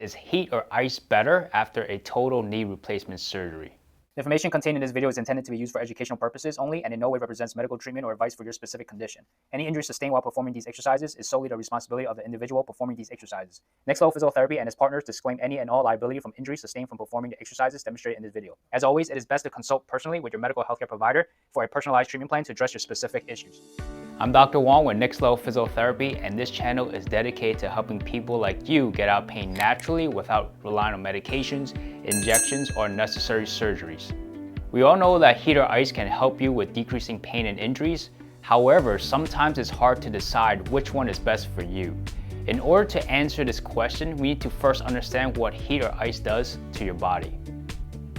Is heat or ice better after a total knee replacement surgery? The information contained in this video is intended to be used for educational purposes only and in no way represents medical treatment or advice for your specific condition. Any injury sustained while performing these exercises is solely the responsibility of the individual performing these exercises. Next Level Physiotherapy and its partners disclaim any and all liability from injuries sustained from performing the exercises demonstrated in this video. As always, it is best to consult personally with your medical healthcare provider for a personalized treatment plan to address your specific issues. I'm Dr. Wong with Next Level Physiotherapy, and this channel is dedicated to helping people like you get out of pain naturally without relying on medications, injections, or necessary surgeries. We all know that heat or ice can help you with decreasing pain and injuries. However, sometimes it's hard to decide which one is best for you. In order to answer this question, we need to first understand what heat or ice does to your body.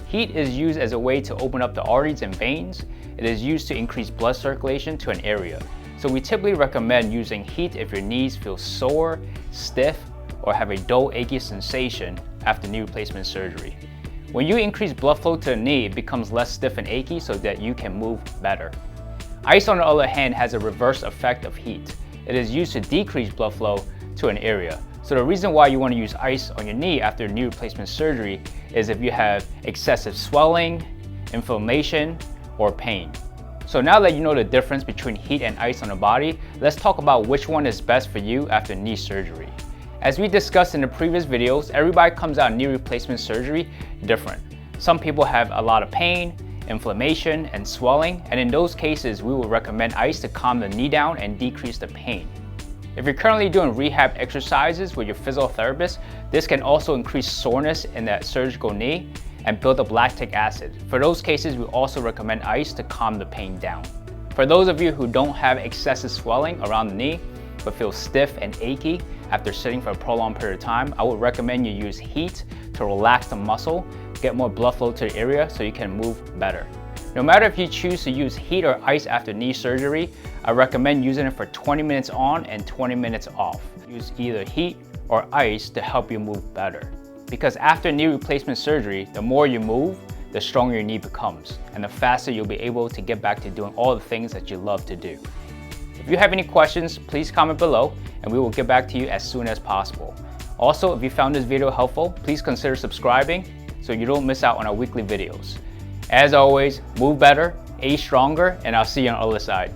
Heat is used as a way to open up the arteries and veins. It is used to increase blood circulation to an area. So we typically recommend using heat if your knees feel sore, stiff, or have a dull, achy sensation after knee replacement surgery. When you increase blood flow to the knee, it becomes less stiff and achy so that you can move better. Ice, on the other hand, has a reverse effect of heat. It is used to decrease blood flow to an area. So the reason why you want to use ice on your knee after knee replacement surgery is if you have excessive swelling, inflammation, or pain. So now that you know the difference between heat and ice on the body, let's talk about which one is best for you after knee surgery. As we discussed in the previous videos, everybody comes out of knee replacement surgery different. Some people have a lot of pain, inflammation, and swelling, and in those cases, we will recommend ice to calm the knee down and decrease the pain. If you're currently doing rehab exercises with your physiotherapist, this can also increase soreness in that surgical knee and build up lactic acid. For those cases, we also recommend ice to calm the pain down. For those of you who don't have excessive swelling around the knee, but feel stiff and achy after sitting for a prolonged period of time, I would recommend you use heat to relax the muscle, get more blood flow to the area so you can move better. No matter if you choose to use heat or ice after knee surgery, I recommend using it for 20 minutes on and 20 minutes off. Use either heat or ice to help you move better. Because after knee replacement surgery, the more you move, the stronger your knee becomes, and the faster you'll be able to get back to doing all the things that you love to do. If you have any questions, please comment below and we will get back to you as soon as possible. Also, if you found this video helpful, please consider subscribing so you don't miss out on our weekly videos. As always, move better, age stronger, and I'll see you on the other side.